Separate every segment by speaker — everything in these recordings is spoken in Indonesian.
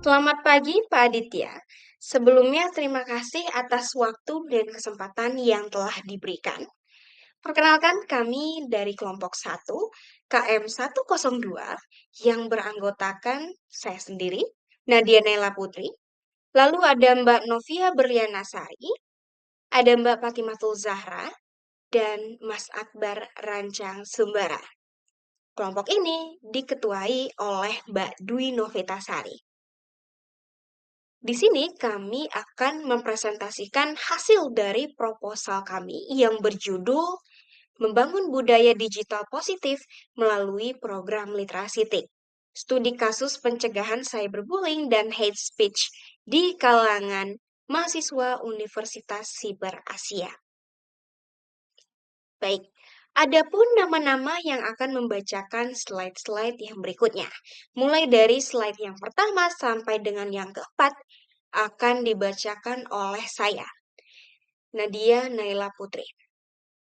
Speaker 1: Selamat pagi, Pak Aditya. Sebelumnya, terima kasih atas waktu dan kesempatan yang telah diberikan. Perkenalkan, kami dari kelompok 1, KM 102, yang beranggotakan saya sendiri, Nadia Naila Putri. Lalu ada Mbak Novia Berlianasari, ada Mbak Fatimatul Zahra, dan Mas Akbar Rancang Sumbara. Kelompok ini diketuai oleh Mbak Dwi Novitasari. Di sini kami akan mempresentasikan hasil dari proposal kami yang berjudul Membangun Budaya Digital Positif melalui Program Literasi TIK. Studi kasus pencegahan cyberbullying dan hate speech di kalangan mahasiswa Universitas Siber Asia. Baik, adapun nama-nama yang akan membacakan slide-slide yang berikutnya. Mulai dari slide yang pertama sampai dengan yang keempat akan dibacakan oleh saya, Nadia Naila Putri.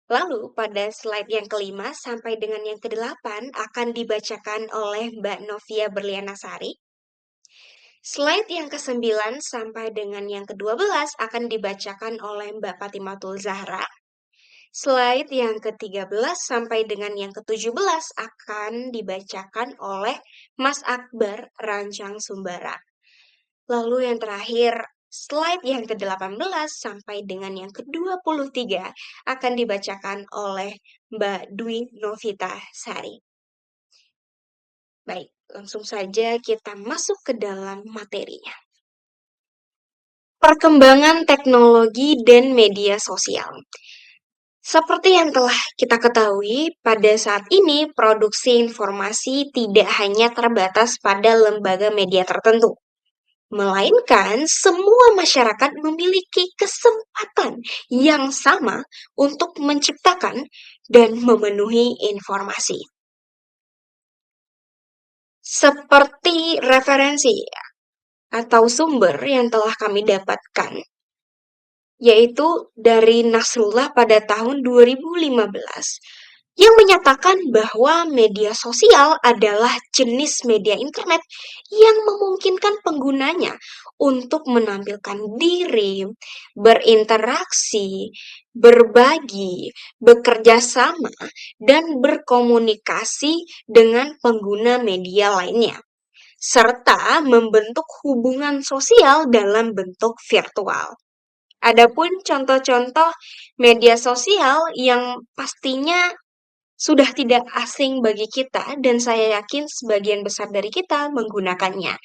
Speaker 1: Lalu pada slide yang kelima sampai dengan yang kedelapan akan dibacakan oleh Mbak Novia Berlianasari. Slide yang ke-9 sampai dengan yang ke-12 akan dibacakan oleh Mbak Fatimatul Zahra. Slide yang ke-13 sampai dengan yang ke-17 akan dibacakan oleh Mas Akbar Rancang Sumbara. Lalu yang terakhir, slide yang ke-18 sampai dengan yang ke-23 akan dibacakan oleh Mbak Dwi Novitasari. Baik, langsung saja kita masuk ke dalam materinya. Perkembangan teknologi dan media sosial. Seperti yang telah kita ketahui, pada saat ini produksi informasi tidak hanya terbatas pada lembaga media tertentu, melainkan semua masyarakat memiliki kesempatan yang sama untuk menciptakan dan memenuhi informasi. Seperti referensi atau sumber yang telah kami dapatkan, yaitu dari Nasrullah pada tahun 2015, yang menyatakan bahwa media sosial adalah jenis media internet yang memungkinkan penggunanya untuk menampilkan diri, berinteraksi, berbagi, bekerja sama, dan berkomunikasi dengan pengguna media lainnya, serta membentuk hubungan sosial dalam bentuk virtual. Adapun contoh-contoh media sosial yang pastinya sudah tidak asing bagi kita dan saya yakin sebagian besar dari kita menggunakannya.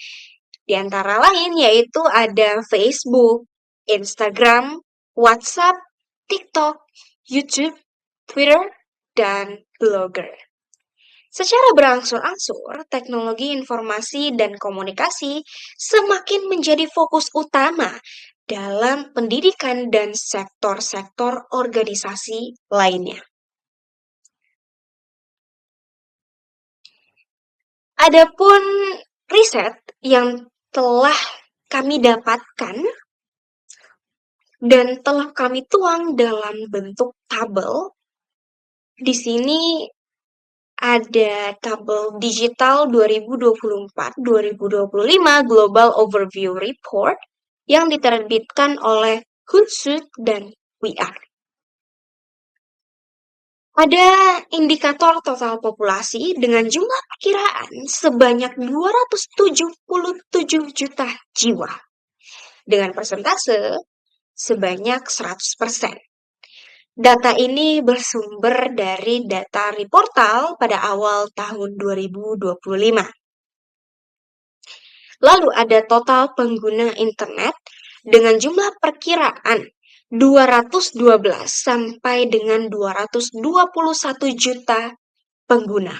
Speaker 1: Di antara lain yaitu ada Facebook, Instagram, WhatsApp, TikTok, YouTube, Twitter, dan Blogger. Secara berangsur-angsur, teknologi informasi dan komunikasi semakin menjadi fokus utama dalam pendidikan dan sektor-sektor organisasi lainnya. Adapun riset yang telah kami dapatkan dan telah kami tuang dalam bentuk tabel, di sini ada tabel digital 2024-2025 Global Overview Report yang diterbitkan oleh Hootsuite dan We Are. Ada indikator total populasi dengan jumlah perkiraan sebanyak 277 juta jiwa dengan persentase sebanyak 100%. Data ini bersumber dari data Reportal pada awal tahun 2025. Lalu ada total pengguna internet dengan jumlah perkiraan 212 sampai dengan 221 juta pengguna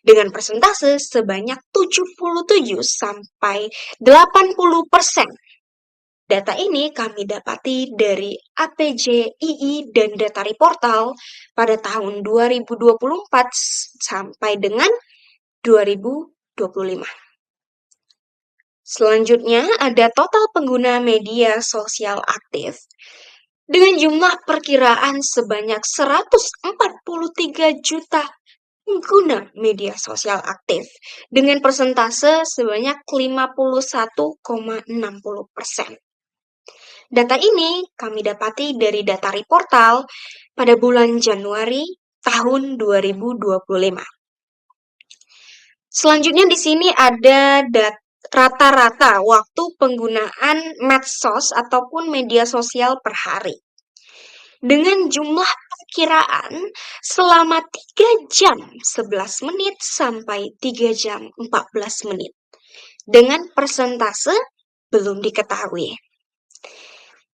Speaker 1: dengan persentase sebanyak 77 sampai 80%. Data ini kami dapati dari APJ.ii dan Data Reportal pada tahun 2024 sampai dengan 2025. 2025. Selanjutnya ada total pengguna media sosial aktif dengan jumlah perkiraan sebanyak 143 juta pengguna media sosial aktif dengan persentase sebanyak 51,60%. Data ini kami dapati dari data Reportal pada bulan Januari tahun 2025. Selanjutnya di sini ada rata-rata waktu penggunaan medsos ataupun media sosial per hari. Dengan jumlah perkiraan selama 3 jam 11 menit sampai 3 jam 14 menit. Dengan persentase belum diketahui.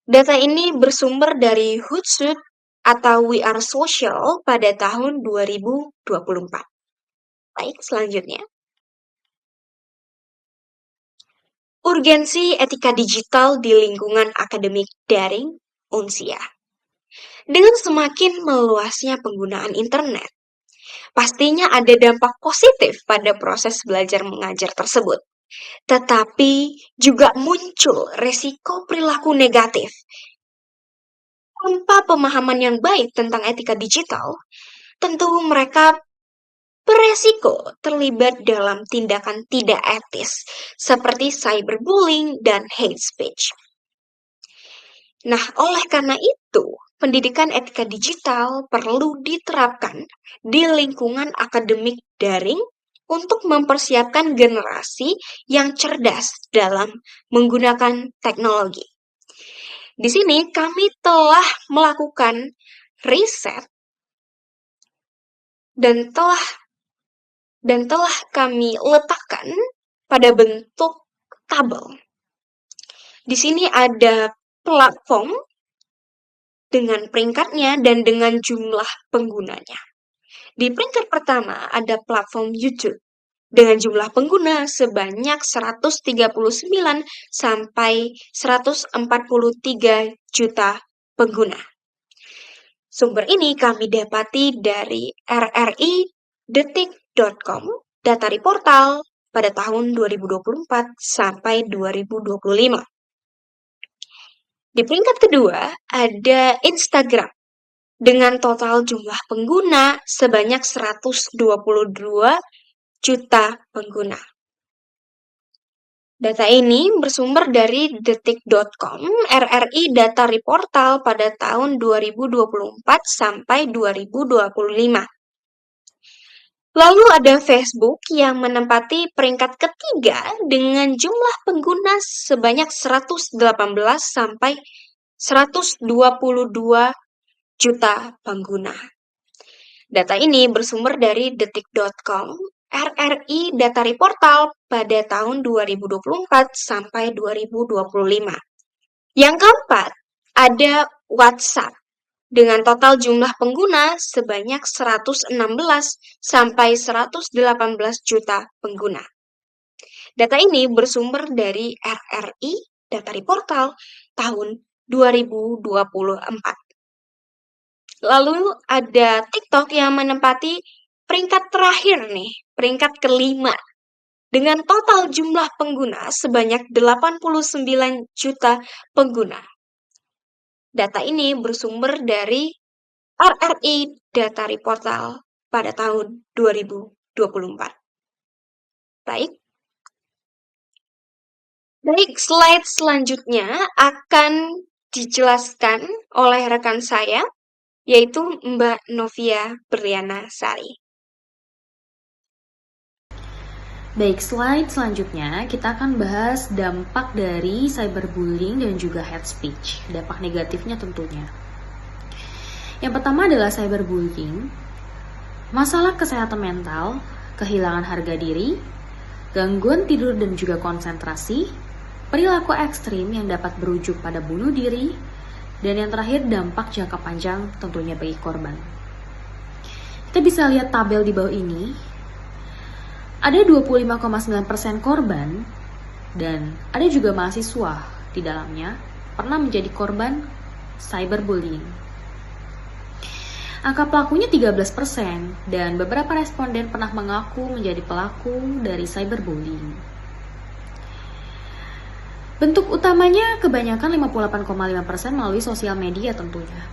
Speaker 1: Data ini bersumber dari Hootsuite atau We Are Social pada tahun 2024. Baik, selanjutnya. Urgensi etika digital di lingkungan akademik daring Unsia. Dengan semakin meluasnya penggunaan internet, pastinya ada dampak positif pada proses belajar mengajar tersebut. Tetapi juga muncul resiko perilaku negatif. Tanpa pemahaman yang baik tentang etika digital, tentu mereka beresiko terlibat dalam tindakan tidak etis seperti cyberbullying dan hate speech. Nah, oleh karena itu, pendidikan etika digital perlu diterapkan di lingkungan akademik daring untuk mempersiapkan generasi yang cerdas dalam menggunakan teknologi. Di sini kami telah melakukan riset dan telah kami letakkan pada bentuk tabel. Di sini ada platform dengan peringkatnya dan dengan jumlah penggunanya. Di peringkat pertama ada platform YouTube dengan jumlah pengguna sebanyak 139 sampai 143 juta pengguna. Sumber ini kami dapati dari rri.detik.com, data Reportal pada tahun 2024 sampai 2025. Di peringkat kedua ada Instagram dengan total jumlah pengguna sebanyak 122 juta pengguna. Data ini bersumber dari detik.com, RRI Data Reportal pada tahun 2024 sampai 2025. Lalu ada Facebook yang menempati peringkat ketiga dengan jumlah pengguna sebanyak 118 sampai 122 juta pengguna. Data ini bersumber dari detik.com, RRI Data Reportal pada tahun 2024 sampai 2025. Yang keempat, ada WhatsApp dengan total jumlah pengguna sebanyak 116 sampai 118 juta pengguna. Data ini bersumber dari RRI Data Reportal tahun 2024. Lalu ada TikTok yang menempati peringkat terakhir nih, peringkat kelima. Dengan total jumlah pengguna sebanyak 89 juta pengguna. Data ini bersumber dari RRI Data Reportal pada tahun 2024. Baik, slide selanjutnya akan dijelaskan oleh rekan saya, yaitu Mbak Novia Berliana Sari.
Speaker 2: Baik, slide selanjutnya kita akan bahas dampak dari cyberbullying dan juga hate speech, dampak negatifnya tentunya. Yang pertama adalah cyberbullying, masalah kesehatan mental, kehilangan harga diri, gangguan tidur dan juga konsentrasi, perilaku ekstrim yang dapat berujung pada bunuh diri, dan yang terakhir dampak jangka panjang tentunya bagi korban. Kita bisa lihat tabel di bawah ini. Ada 25,9% korban dan ada juga mahasiswa di dalamnya pernah menjadi korban cyberbullying. Angka pelakunya 13% dan beberapa responden pernah mengaku menjadi pelaku dari cyberbullying. Bentuk utamanya kebanyakan 58,5% melalui sosial media tentunya.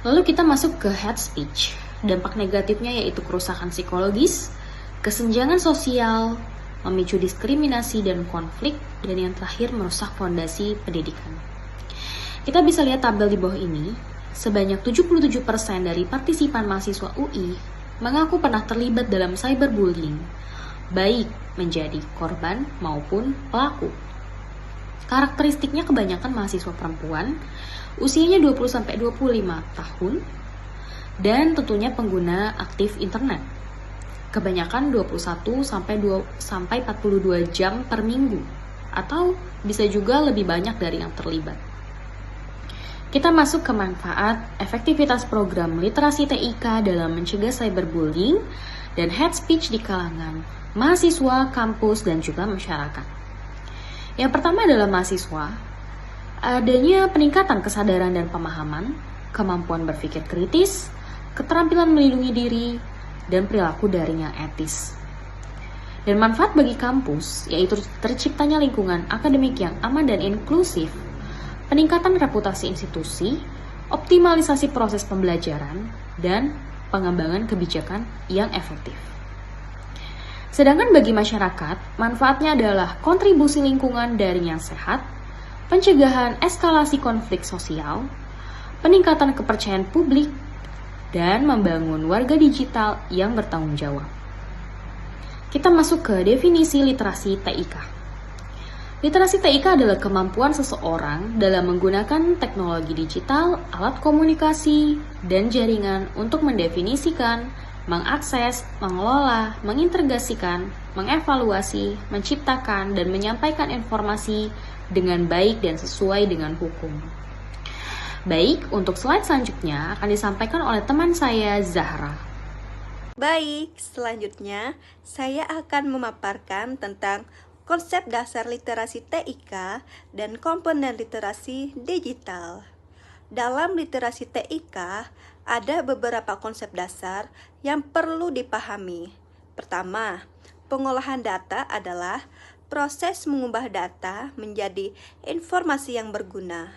Speaker 2: Lalu kita masuk ke hate speech. Dampak negatifnya yaitu kerusakan psikologis, kesenjangan sosial, memicu diskriminasi dan konflik, dan yang terakhir merusak fondasi pendidikan. Kita bisa lihat tabel di bawah ini, sebanyak 77% dari partisipan mahasiswa UI mengaku pernah terlibat dalam cyberbullying, baik menjadi korban maupun pelaku. Karakteristiknya kebanyakan mahasiswa perempuan, usianya 20-25 tahun, dan tentunya pengguna aktif internet. Kebanyakan 21-42 jam per minggu, atau bisa juga lebih banyak dari yang terlibat. Kita masuk ke manfaat efektivitas program literasi TIK dalam mencegah cyberbullying dan hate speech di kalangan mahasiswa, kampus, dan juga masyarakat. Yang pertama adalah mahasiswa, adanya peningkatan kesadaran dan pemahaman, kemampuan berpikir kritis, keterampilan melindungi diri, dan perilaku daring yang etis. Dan manfaat bagi kampus, yaitu terciptanya lingkungan akademik yang aman dan inklusif, peningkatan reputasi institusi, optimalisasi proses pembelajaran, dan pengembangan kebijakan yang efektif. Sedangkan bagi masyarakat, manfaatnya adalah kontribusi lingkungan daring yang sehat, pencegahan eskalasi konflik sosial, peningkatan kepercayaan publik, dan membangun warga digital yang bertanggung jawab. Kita masuk ke definisi literasi TIK. Literasi TIK adalah kemampuan seseorang dalam menggunakan teknologi digital, alat komunikasi, dan jaringan untuk mendefinisikan, mengakses, mengelola, mengintegrasikan, mengevaluasi, menciptakan, dan menyampaikan informasi dengan baik dan sesuai dengan hukum. Baik, untuk slide selanjutnya akan disampaikan oleh teman saya, Zahra.
Speaker 3: Baik, selanjutnya saya akan memaparkan tentang konsep dasar literasi TIK dan komponen literasi digital. Dalam literasi TIK, ada beberapa konsep dasar yang perlu dipahami. Pertama, pengolahan data adalah proses mengubah data menjadi informasi yang berguna.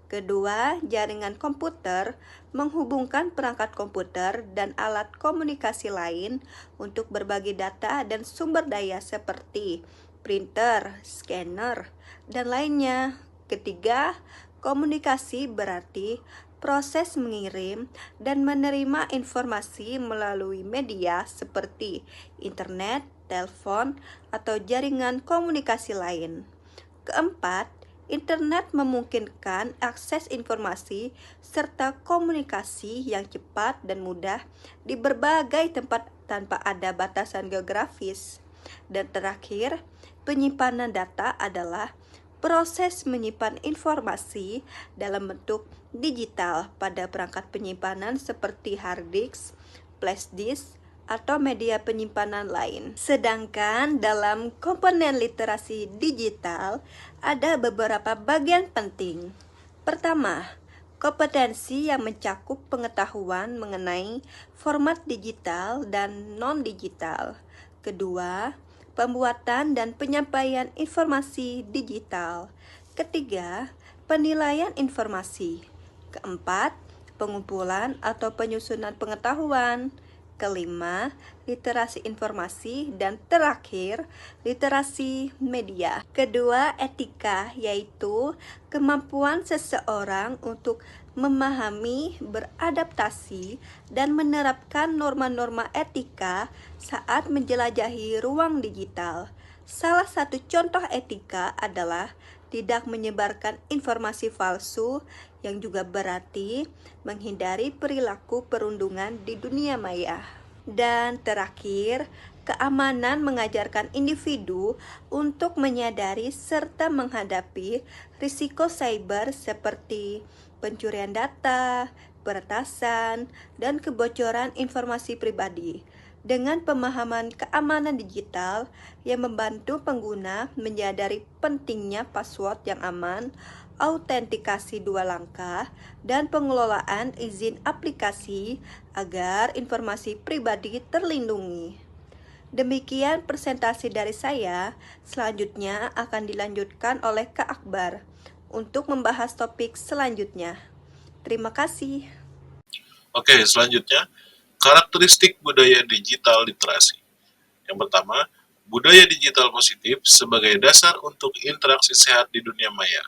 Speaker 3: Kedua, jaringan komputer menghubungkan perangkat komputer dan alat komunikasi lain untuk berbagi data dan sumber daya seperti printer, scanner, dan lainnya. Ketiga, komunikasi berarti proses mengirim dan menerima informasi melalui media seperti internet, telepon, atau jaringan komunikasi lain. Keempat, internet memungkinkan akses informasi serta komunikasi yang cepat dan mudah di berbagai tempat tanpa ada batasan geografis. Dan terakhir, penyimpanan data adalah proses menyimpan informasi dalam bentuk digital pada perangkat penyimpanan seperti hard disk, flash disk, atau media penyimpanan lain. Sedangkan dalam komponen literasi digital ada beberapa bagian penting. Pertama, kompetensi yang mencakup pengetahuan mengenai format digital dan non-digital. Kedua, pembuatan dan penyampaian informasi digital. Ketiga, penilaian informasi. Keempat, pengumpulan atau penyusunan pengetahuan. Kelima, literasi informasi, dan terakhir, literasi media. Kedua, etika, yaitu kemampuan seseorang untuk memahami, beradaptasi, dan menerapkan norma-norma etika saat menjelajahi ruang digital. Salah satu contoh etika adalah tidak menyebarkan informasi palsu, yang juga berarti menghindari perilaku perundungan di dunia maya. Dan terakhir, keamanan mengajarkan individu untuk menyadari serta menghadapi risiko cyber seperti pencurian data, peretasan, dan kebocoran informasi pribadi. dengan pemahaman keamanan digital yang membantu pengguna menyadari pentingnya password yang aman, autentikasi dua langkah, dan pengelolaan izin aplikasi agar informasi pribadi terlindungi. Demikian presentasi dari saya. Selanjutnya akan dilanjutkan oleh Kak Akbar untuk membahas topik selanjutnya. Terima kasih.
Speaker 4: Oke, selanjutnya karakteristik budaya digital literasi. Yang pertama, budaya digital positif sebagai dasar untuk interaksi sehat di dunia maya.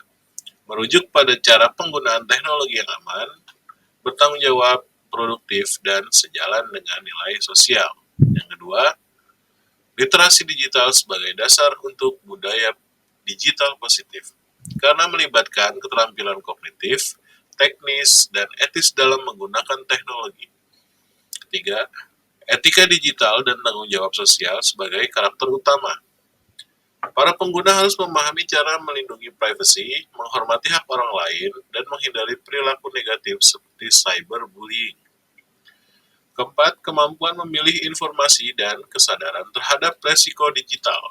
Speaker 4: Merujuk pada cara penggunaan teknologi yang aman, bertanggung jawab, produktif, dan sejalan dengan nilai sosial. Yang kedua, literasi digital sebagai dasar untuk budaya digital positif, karena melibatkan keterampilan kognitif, teknis, dan etis dalam menggunakan teknologi. Ketiga, etika digital dan tanggung jawab sosial sebagai karakter utama. Para pengguna harus memahami cara melindungi privasi, menghormati hak orang lain, dan menghindari perilaku negatif seperti cyberbullying. Keempat, kemampuan memilih informasi dan kesadaran terhadap resiko digital.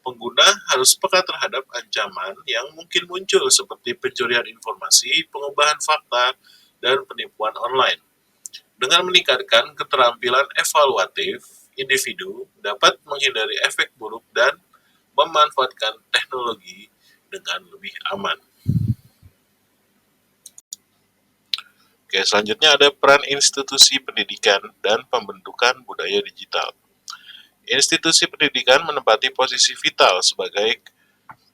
Speaker 4: Pengguna harus peka terhadap ancaman yang mungkin muncul seperti pencurian informasi, pengubahan fakta, dan penipuan online. Dengan meningkatkan keterampilan evaluatif, individu dapat menghindari efek buruk dan memanfaatkan teknologi dengan lebih aman. Oke, selanjutnya ada peran institusi pendidikan dan pembentukan budaya digital. Institusi pendidikan menempati posisi vital sebagai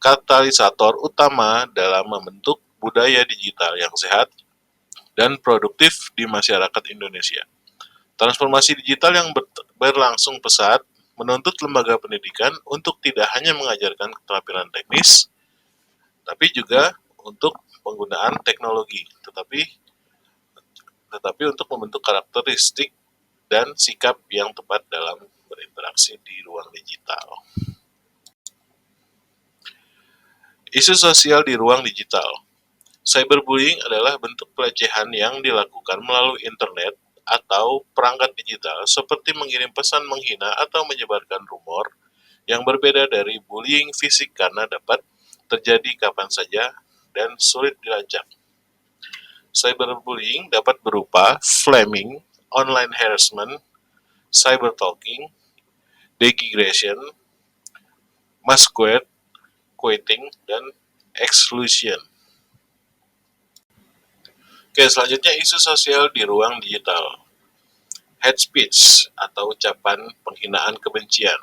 Speaker 4: katalisator utama dalam membentuk budaya digital yang sehat dan produktif di masyarakat Indonesia. Transformasi digital yang berlangsung pesat menuntut lembaga pendidikan untuk tidak hanya mengajarkan keterampilan teknis, tapi juga untuk penggunaan teknologi, tetapi untuk membentuk karakteristik dan sikap yang tepat dalam berinteraksi di ruang digital. Isu sosial di ruang digital. Cyberbullying adalah bentuk pelecehan yang dilakukan melalui internet atau perangkat digital seperti mengirim pesan menghina atau menyebarkan rumor yang berbeda dari bullying fisik karena dapat terjadi kapan saja dan sulit dilacak. Cyberbullying dapat berupa flaming, online harassment, cybertalking, degradation, mass quoting, dan exclusion. Oke, selanjutnya isu sosial di ruang digital. Hate speech atau ucapan penghinaan kebencian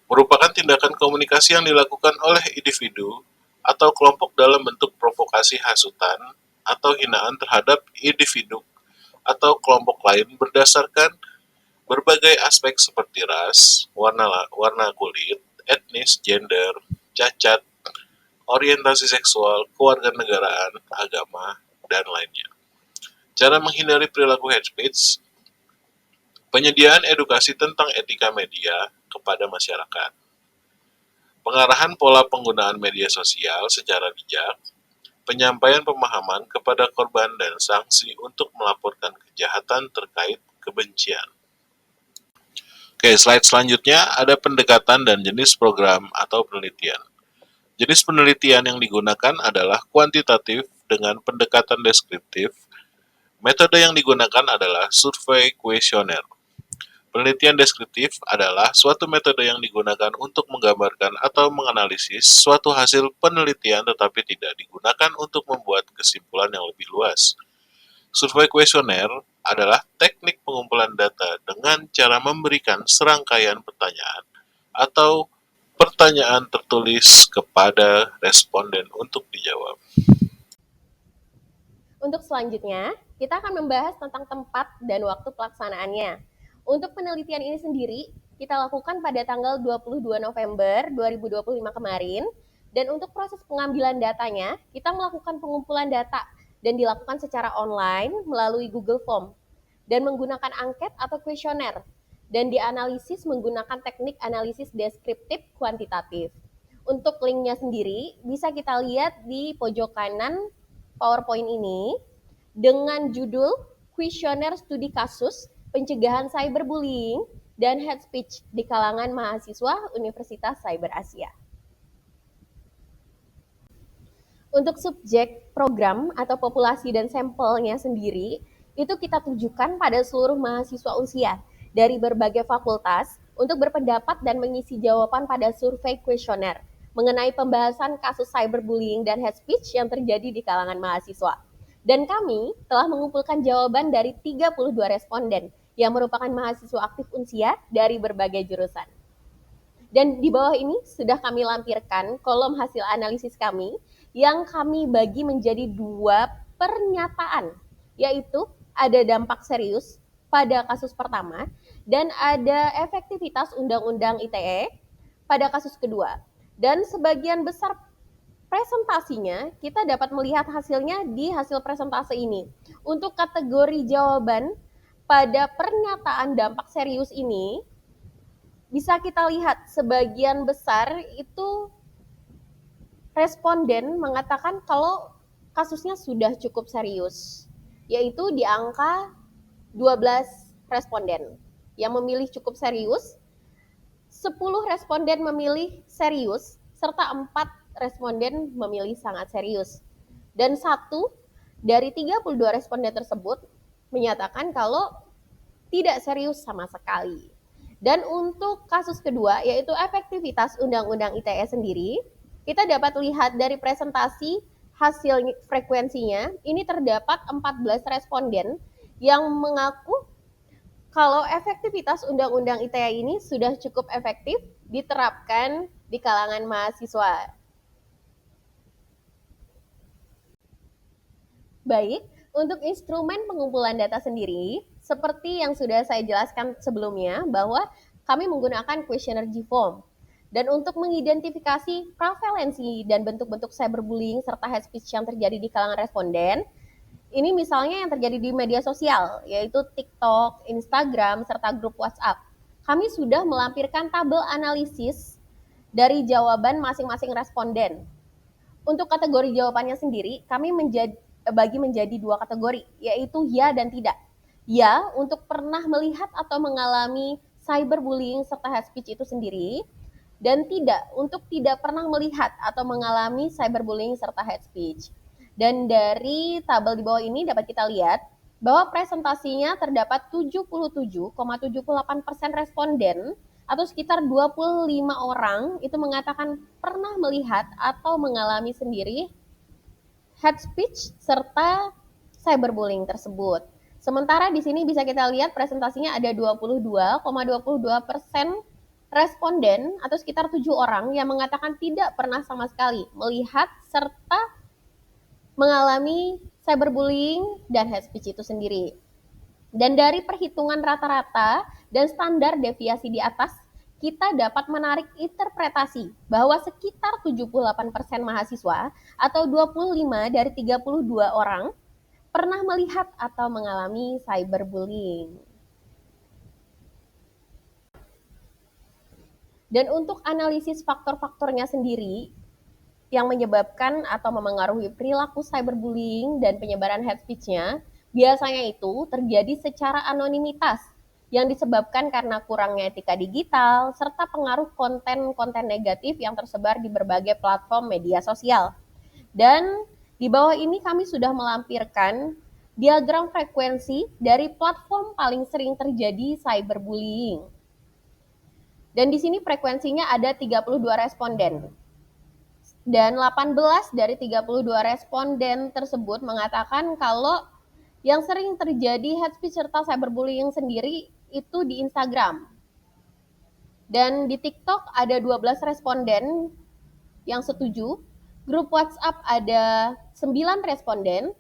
Speaker 4: merupakan tindakan komunikasi yang dilakukan oleh individu atau kelompok dalam bentuk provokasi hasutan atau hinaan terhadap individu atau kelompok lain berdasarkan berbagai aspek seperti ras, warna kulit, etnis, gender, cacat, orientasi seksual, kewarganegaraan, agama, dan lainnya. Cara menghindari perilaku hate speech, penyediaan edukasi tentang etika media kepada masyarakat, pengarahan pola penggunaan media sosial secara bijak, penyampaian pemahaman kepada korban dan sanksi untuk melaporkan kejahatan terkait kebencian. Oke, slide selanjutnya ada pendekatan dan jenis program atau penelitian. Jenis penelitian yang digunakan adalah kuantitatif dengan pendekatan deskriptif. Metode yang digunakan adalah survei kuesioner. Penelitian deskriptif adalah suatu metode yang digunakan untuk menggambarkan atau menganalisis suatu hasil penelitian tetapi tidak digunakan untuk membuat kesimpulan yang lebih luas. Survei kuesioner adalah teknik pengumpulan data dengan cara memberikan serangkaian pertanyaan atau pertanyaan tertulis kepada responden untuk dijawab.
Speaker 5: Untuk selanjutnya, kita akan membahas tentang tempat dan waktu pelaksanaannya. Untuk penelitian ini sendiri, kita lakukan pada tanggal 22 November 2025 kemarin, dan untuk proses pengambilan datanya, kita melakukan pengumpulan data dan dilakukan secara online melalui Google Form, dan menggunakan angket atau kuesioner, dan dianalisis menggunakan teknik analisis deskriptif kuantitatif. Untuk linknya sendiri bisa kita lihat di pojok kanan PowerPoint ini dengan judul Kuesioner Studi Kasus pencegahan cyberbullying dan hate speech di kalangan mahasiswa Universitas Cyber Asia. Untuk subjek program atau populasi dan sampelnya sendiri, itu kita tujukan pada seluruh mahasiswa usia dari berbagai fakultas untuk berpendapat dan mengisi jawaban pada survei kuesioner mengenai pembahasan kasus cyberbullying dan hate speech yang terjadi di kalangan mahasiswa. Dan kami telah mengumpulkan jawaban dari 32 responden yang merupakan mahasiswa aktif Unsia dari berbagai jurusan. Dan di bawah ini sudah kami lampirkan kolom hasil analisis kami yang kami bagi menjadi 2 pernyataan, yaitu ada dampak serius pada kasus pertama dan ada efektivitas Undang-Undang ITE pada kasus kedua. Dan sebagian besar presentasinya kita dapat melihat hasilnya di hasil presentase ini. Untuk kategori jawaban pada pernyataan dampak serius ini, bisa kita lihat sebagian besar itu responden mengatakan kalau kasusnya sudah cukup serius, yaitu di angka 12 responden yang memilih cukup serius, 10 responden memilih serius, serta 4 responden memilih sangat serius. Dan 1 dari 32 responden tersebut menyatakan kalau tidak serius sama sekali. Dan untuk kasus kedua, yaitu efektivitas Undang-Undang ITE sendiri, kita dapat lihat dari presentasi hasil frekuensinya, ini terdapat 14 responden yang mengaku kalau efektivitas Undang-Undang ITE ini sudah cukup efektif diterapkan di kalangan mahasiswa. Baik, untuk instrumen pengumpulan data sendiri, seperti yang sudah saya jelaskan sebelumnya, bahwa kami menggunakan questionnaire G-Form. Dan untuk mengidentifikasi prevalensi dan bentuk-bentuk cyberbullying serta hate speech yang terjadi di kalangan responden, ini misalnya yang terjadi di media sosial, yaitu TikTok, Instagram, serta grup WhatsApp. Kami sudah melampirkan tabel analisis dari jawaban masing-masing responden. Untuk kategori jawabannya sendiri, kami bagi menjadi 2 kategori, yaitu ya dan tidak. Ya, untuk pernah melihat atau mengalami cyberbullying serta hate speech itu sendiri, dan tidak, untuk tidak pernah melihat atau mengalami cyberbullying serta hate speech. Dan dari tabel di bawah ini dapat kita lihat bahwa presentasinya terdapat 77,78% responden atau sekitar 25 orang itu mengatakan pernah melihat atau mengalami sendiri hate speech serta cyberbullying tersebut. Sementara di sini bisa kita lihat presentasinya ada 22,22% responden atau sekitar 7 orang yang mengatakan tidak pernah sama sekali melihat serta mengalami cyberbullying dan hate speech itu sendiri. Dan dari perhitungan rata-rata dan standar deviasi di atas, kita dapat menarik interpretasi bahwa sekitar 78% mahasiswa atau 25 dari 32 orang pernah melihat atau mengalami cyberbullying. Dan untuk analisis faktor-faktornya sendiri yang menyebabkan atau memengaruhi perilaku cyberbullying dan penyebaran hate speech-nya, biasanya itu terjadi secara anonimitas yang disebabkan karena kurangnya etika digital, serta pengaruh konten-konten negatif yang tersebar di berbagai platform media sosial. Dan di bawah ini kami sudah melampirkan diagram frekuensi dari platform paling sering terjadi cyberbullying. Dan di sini frekuensinya ada 32 responden. Dan 18 dari 32 responden tersebut mengatakan kalau yang sering terjadi hate speech serta cyberbullying sendiri itu di Instagram. Dan di TikTok ada 12 responden yang setuju, grup WhatsApp ada 9 responden,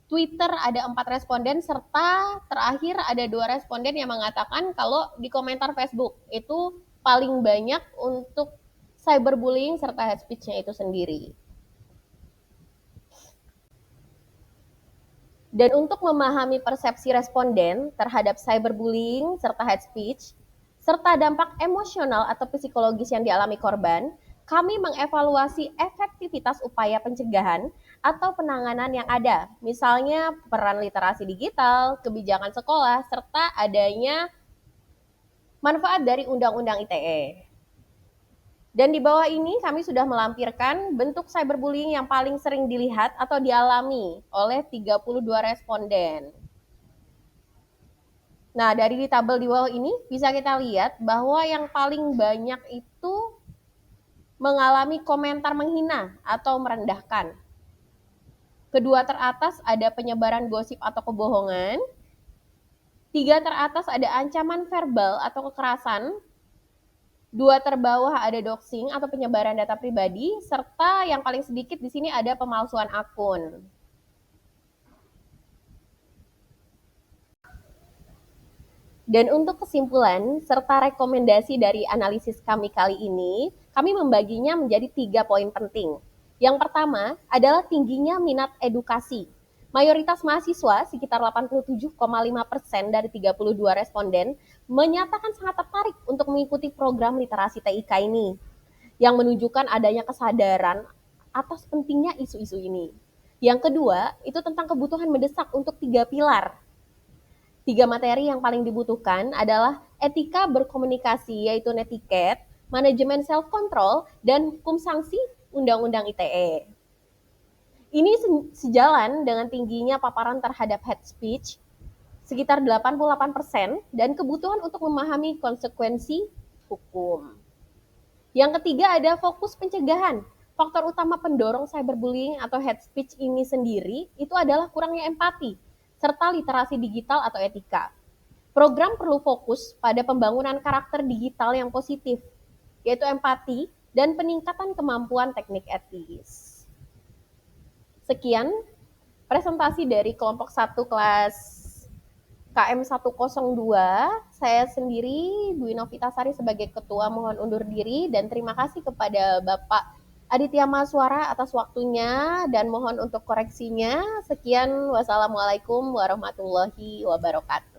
Speaker 5: Twitter ada 4 responden, serta terakhir ada 2 responden yang mengatakan kalau di komentar Facebook itu paling banyak untuk cyberbullying serta hate speech-nya itu sendiri. Dan untuk memahami persepsi responden terhadap cyberbullying serta hate speech, serta dampak emosional atau psikologis yang dialami korban, kami mengevaluasi efektivitas upaya pencegahan atau penanganan yang ada, misalnya peran literasi digital, kebijakan sekolah, serta adanya manfaat dari Undang-Undang ITE. Dan di bawah ini kami sudah melampirkan bentuk cyberbullying yang paling sering dilihat atau dialami oleh 32 responden. Nah, dari di tabel di bawah ini bisa kita lihat bahwa yang paling banyak itu mengalami komentar menghina atau merendahkan. Kedua teratas ada penyebaran gosip atau kebohongan. Tiga teratas ada ancaman verbal atau kekerasan. Dua terbawah ada doxing atau penyebaran data pribadi, serta yang paling sedikit di sini ada pemalsuan akun. Dan untuk kesimpulan serta rekomendasi dari analisis kami kali ini, kami membaginya menjadi 3 poin penting. Yang pertama adalah tingginya minat edukasi. Mayoritas mahasiswa, sekitar 87,5% dari 32 responden, menyatakan sangat tertarik untuk mengikuti program literasi TIK ini, yang menunjukkan adanya kesadaran atas pentingnya isu-isu ini. Yang kedua, itu tentang kebutuhan mendesak untuk 3 pilar. 3 materi yang paling dibutuhkan adalah etika berkomunikasi, yaitu netiquette, manajemen self-control, dan hukum sanksi Undang-Undang ITE. Ini sejalan dengan tingginya paparan terhadap hate speech, sekitar 88%, dan kebutuhan untuk memahami konsekuensi hukum. Yang ketiga ada fokus pencegahan. Faktor utama pendorong cyberbullying atau hate speech ini sendiri itu adalah kurangnya empati, serta literasi digital atau etika. Program perlu fokus pada pembangunan karakter digital yang positif, yaitu empati dan peningkatan kemampuan teknik etis. Sekian presentasi dari kelompok 1 kelas KM 102. Saya sendiri, Dwi Novitasari sebagai ketua, mohon undur diri dan terima kasih kepada Bapak Aditya Maswara atas waktunya dan mohon untuk koreksinya. Sekian, wassalamualaikum warahmatullahi wabarakatuh.